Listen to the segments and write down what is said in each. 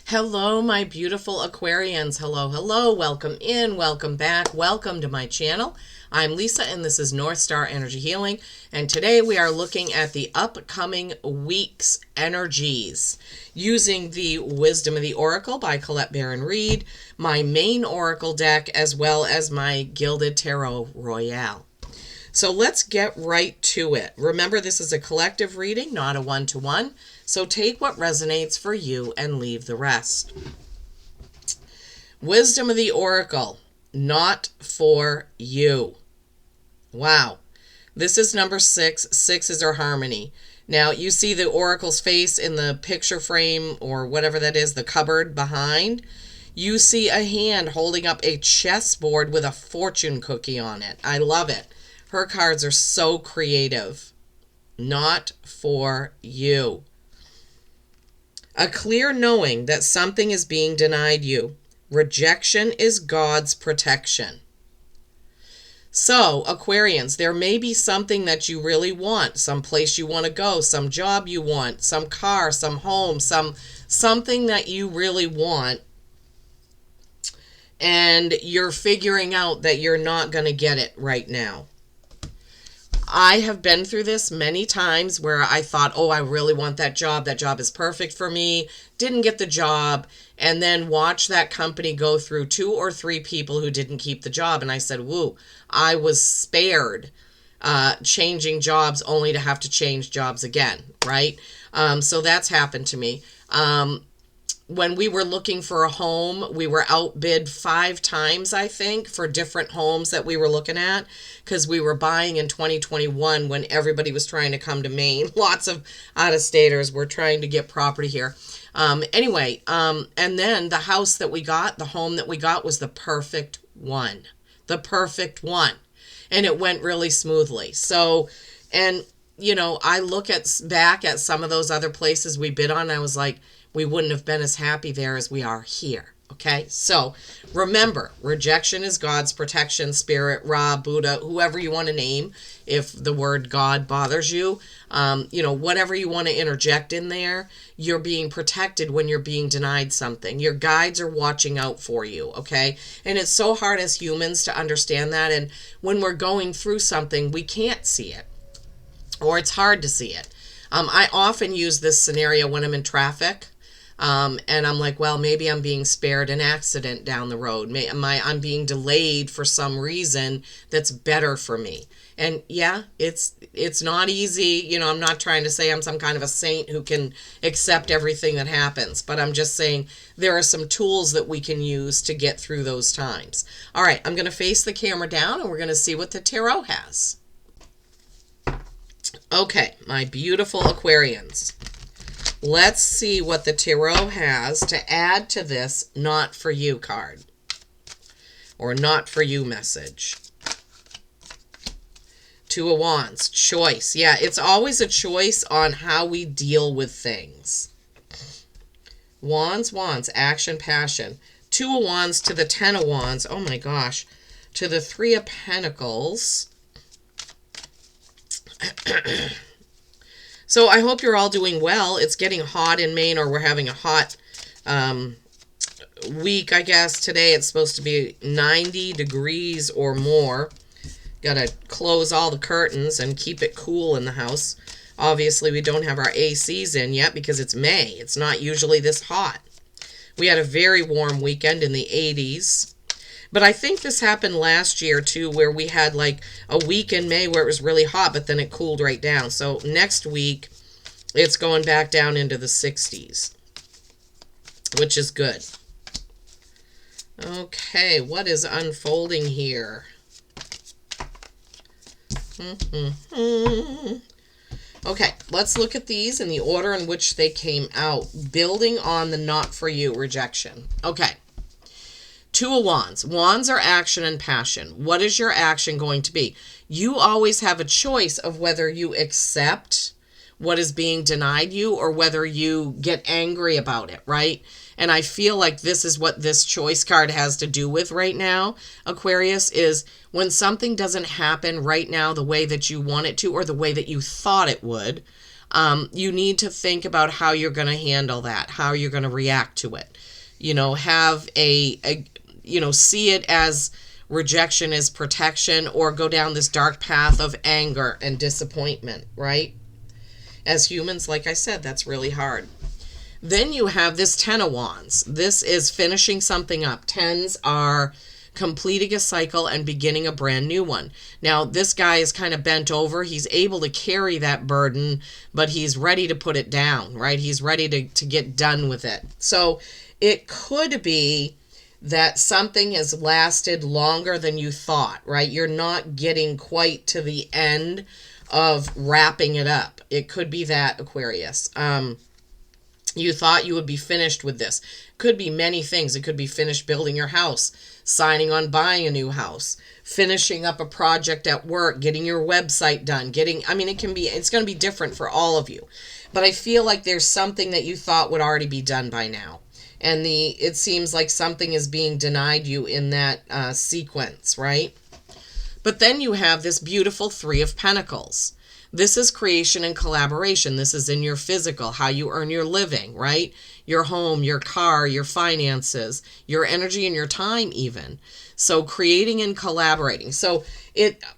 Hello, my beautiful Aquarians. Hello, hello. Welcome in, welcome back, welcome to my channel. I'm Lisa, and this is North Star Energy Healing. And today we are looking at the upcoming week's energies using the Wisdom of the Oracle by Colette Baron Reed, my main Oracle deck, as well as my Gilded Tarot Royale. So let's get right to it. Remember, this is a collective reading, not a one-to-one. So take what resonates for you and leave the rest. Wisdom of the Oracle, not for you. Wow. This is number 6. 6 is our harmony. Now, you see the Oracle's face in the picture frame or whatever that is, the cupboard behind. You see a hand holding up a chessboard with a fortune cookie on it. I love it. Her cards are so creative. Not for you. A clear knowing that something is being denied you. Rejection is God's protection. So, Aquarians, there may be something that you really want, some place you want to go, some job you want, some car, some home, something that you really want, and you're figuring out that you're not going to get it right now. I have been through this many times where I thought, oh, I really want that job. That job is perfect for me. Didn't get the job. And then watch that company go through 2 or 3 people who didn't keep the job. And I said, woo, I was spared changing jobs only to have to change jobs again, right? So that's happened to me. When we were looking for a home, we were outbid 5 times, I think, for different homes that we were looking at, because we were buying in 2021 when everybody was trying to come to Maine. Lots of out-of-staters were trying to get property here. Anyway, and then the house that we got, the home that we got was the perfect one. The perfect one. And it went really smoothly. So, and, you know, I look back at some of those other places we bid on, and I was like, we wouldn't have been as happy there as we are here. Okay, so remember, rejection is God's protection, Spirit, Ra, Buddha, whoever you want to name. If the word God bothers you, whatever you want to interject in there, you're being protected when you're being denied something. Your guides are watching out for you, okay? And it's so hard as humans to understand that. And when we're going through something, we can't see it, or it's hard to see it. I often use this scenario when I'm in traffic. And I'm like, well, maybe I'm being spared an accident down the road. I'm being delayed for some reason that's better for me. And yeah, it's not easy. You know, I'm not trying to say I'm some kind of a saint who can accept everything that happens, but I'm just saying there are some tools that we can use to get through those times. All right, I'm going to face the camera down and we're going to see what the tarot has. Okay, my beautiful Aquarians. Let's see what the tarot has to add to this not for you card, or not for you message. 2 of Wands, choice. Yeah, it's always a choice on how we deal with things. Wands, action, passion. 2 of Wands to the 10 of Wands. Oh my gosh. To the 3 of Pentacles. So I hope you're all doing well. It's getting hot in Maine, or we're having a hot week, I guess. Today it's supposed to be 90 degrees or more. Got to close all the curtains and keep it cool in the house. Obviously, we don't have our ACs in yet because it's May. It's not usually this hot. We had a very warm weekend in the 80s. But I think this happened last year, too, where we had like a week in May where it was really hot, but then it cooled right down. So next week, it's going back down into the 60s, which is good. Okay, what is unfolding here? Okay, let's look at these in the order in which they came out, building on the not for you rejection. Okay. 2 of Wands. Wands are action and passion. What is your action going to be? You always have a choice of whether you accept what is being denied you or whether you get angry about it, right? And I feel like this is what this choice card has to do with right now, Aquarius, is when something doesn't happen right now the way that you want it to or the way that you thought it would, You need to think about how you're going to handle that, how you're going to react to it. Have see it as rejection as protection, or go down this dark path of anger and disappointment, right? As humans, like I said, that's really hard. Then you have this Ten of Wands. This is finishing something up. Tens are completing a cycle and beginning a brand new one. Now, this guy is kind of bent over. He's able to carry that burden, but he's ready to put it down, right? He's ready to get done with it. So it could be that something has lasted longer than you thought, right? You're not getting quite to the end of wrapping it up. It could be that, Aquarius. You thought you would be finished with this. Could be many things. It could be finished building your house, signing on buying a new house, finishing up a project at work, getting your website done, it's going to be different for all of you. But I feel like there's something that you thought would already be done by now. And it seems like something is being denied you in that sequence, right? But then you have this beautiful Three of Pentacles. This is creation and collaboration. This is in your physical, how you earn your living, right? Your home, your car, your finances, your energy and your time even. So creating and collaborating. So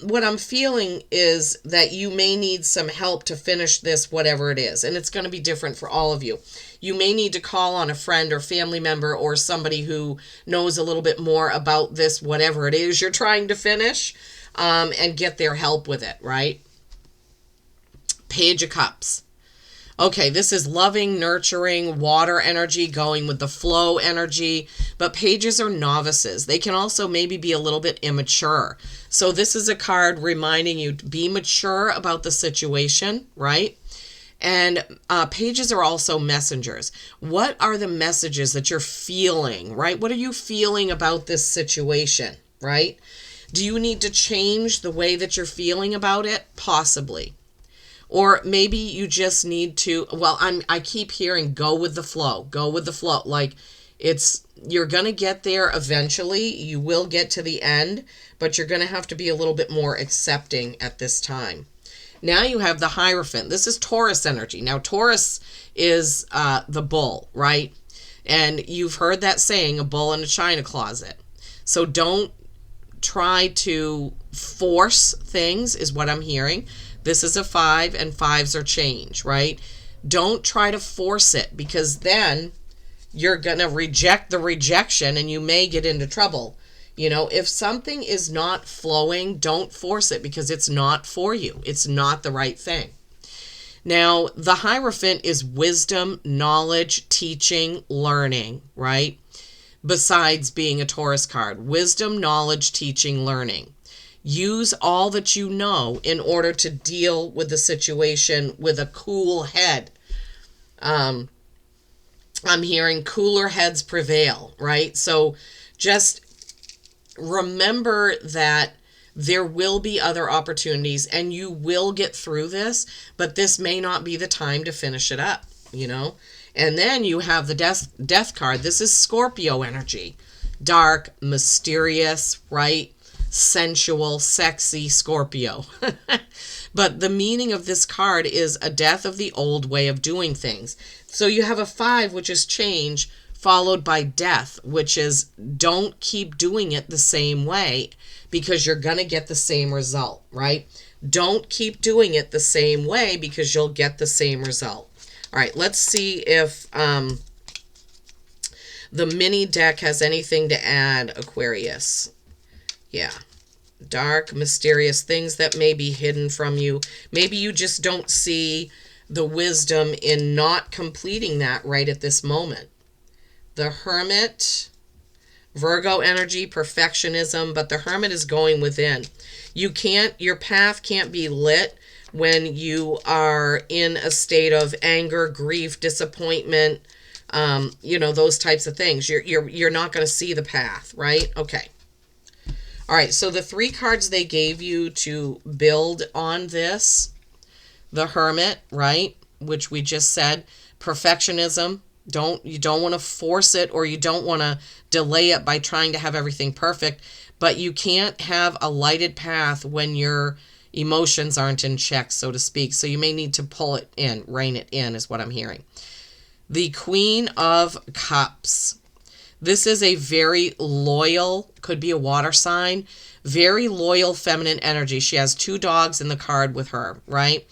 what I'm feeling is that you may need some help to finish this, whatever it is. And it's going to be different for all of you. You may need to call on a friend or family member or somebody who knows a little bit more about this, whatever it is you're trying to finish, and get their help with it, right? Page of Cups. Okay, this is loving, nurturing, water energy, going with the flow energy, but pages are novices. They can also maybe be a little bit immature. So this is a card reminding you to be mature about the situation, right? And pages are also messengers. What are the messages that you're feeling, right? What are you feeling about this situation, right? Do you need to change the way that you're feeling about it? Possibly. Or maybe you just need to, I keep hearing go with the flow, go with the flow. Like you're going to get there eventually. You will get to the end, but you're going to have to be a little bit more accepting at this time. Now you have the Hierophant. This is Taurus energy. Now Taurus is the bull, right? And you've heard that saying, a bull in a china closet. So don't try to force things is what I'm hearing. This is a 5 and 5s are change, right? Don't try to force it, because then you're going to reject the rejection and you may get into trouble. If something is not flowing, don't force it, because it's not for you. It's not the right thing. Now, the Hierophant is wisdom, knowledge, teaching, learning, right? Besides being a Taurus card, wisdom, knowledge, teaching, learning. Use all that you know in order to deal with the situation with a cool head. I'm hearing cooler heads prevail, right? So just remember that there will be other opportunities and you will get through this, but this may not be the time to finish it up, And then you have the death card. This is Scorpio energy. Dark, mysterious, right? Sensual, sexy Scorpio. But the meaning of this card is a death of the old way of doing things. So you have a 5, which is change, followed by death, which is don't keep doing it the same way, because you're going to get the same result, right? Don't keep doing it the same way, because you'll get the same result. All right, let's see if the mini deck has anything to add, Aquarius. Yeah. Dark, mysterious things that may be hidden from you. Maybe you just don't see the wisdom in not completing that right at this moment. The Hermit, Virgo energy, perfectionism, but the Hermit is going within. Your path can't be lit when you are in a state of anger, grief, disappointment, those types of things. You're not going to see the path, right? Okay. All right, so the 3 cards they gave you to build on this, the Hermit, right, which we just said, perfectionism. You don't want to force it, or you don't want to delay it by trying to have everything perfect, but you can't have a lighted path when you're Emotions aren't in check, so to speak. So you may need to pull it in, rein it in, is what I'm hearing. The Queen of Cups. This is a very loyal, could be a water sign, very loyal feminine energy. She has 2 dogs in the card with her, right?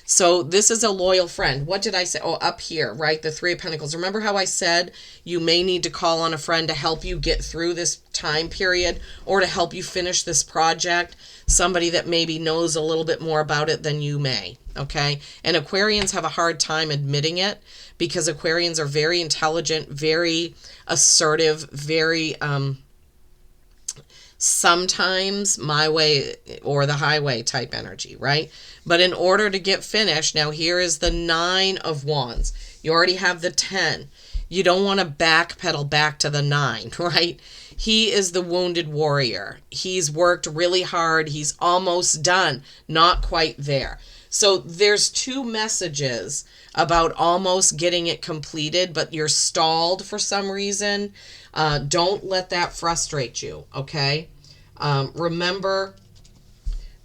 So this is a loyal friend. What did I say? Oh, up here, right? The 3 of Pentacles. Remember how I said you may need to call on a friend to help you get through this time period or to help you finish this project? Somebody that maybe knows a little bit more about it than you may, okay? And Aquarians have a hard time admitting it because Aquarians are very intelligent, very assertive, very sometimes my way or the highway type energy, right? But in order to get finished, now here is the 9 of Wands. You already have the 10. You don't want to backpedal back to the 9, right? He is the wounded warrior. He's worked really hard. He's almost done. Not quite there. So there's 2 messages about almost getting it completed, but you're stalled for some reason. Don't let that frustrate you, okay? Remember,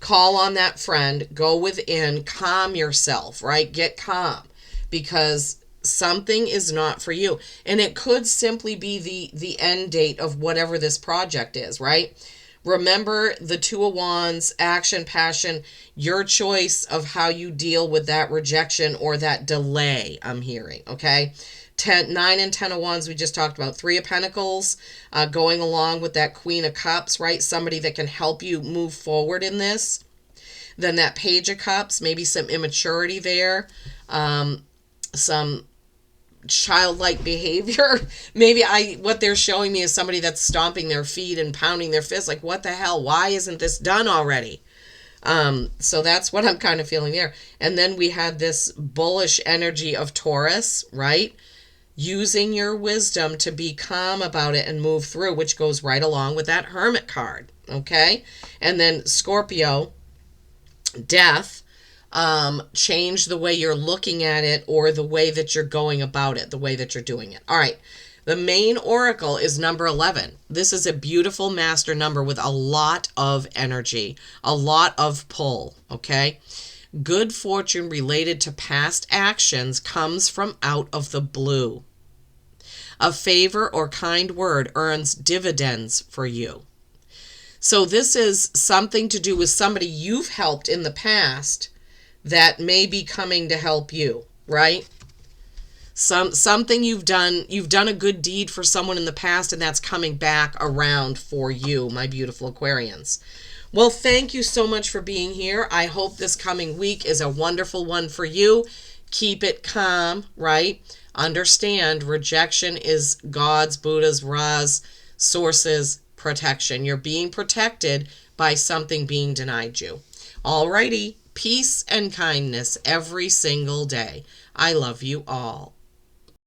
call on that friend, go within, calm yourself, right? Get calm because something is not for you. And it could simply be the end date of whatever this project is, right? Remember the 2 of Wands, action, passion, your choice of how you deal with that rejection or that delay, I'm hearing, okay? 9 and 10 of Wands we just talked about. 3 of Pentacles, going along with that Queen of Cups, right? Somebody that can help you move forward in this. Then that Page of Cups, maybe some immaturity there, some childlike behavior. Maybe what they're showing me is somebody that's stomping their feet and pounding their fists like, what the hell? Why isn't this done already? So that's what I'm kind of feeling there. And then we had this bullish energy of Taurus, right? Using your wisdom to be calm about it and move through, which goes right along with that Hermit card, okay? And then Scorpio, death, change the way you're looking at it or the way that you're going about it, the way that you're doing it. All right. The main oracle is number 11. This is a beautiful master number with a lot of energy, a lot of pull, okay? Good fortune related to past actions comes from out of the blue. A favor or kind word earns dividends for you. So this is something to do with somebody you've helped in the past that may be coming to help you, right? Something you've done a good deed for someone in the past, and that's coming back around for you, my beautiful Aquarians. Well, thank you so much for being here. I hope this coming week is a wonderful one for you. Keep it calm, right? Understand rejection is God's, Buddha's, Ra's, source's protection. You're being protected by something being denied you. Alrighty. Peace and kindness every single day. I love you all.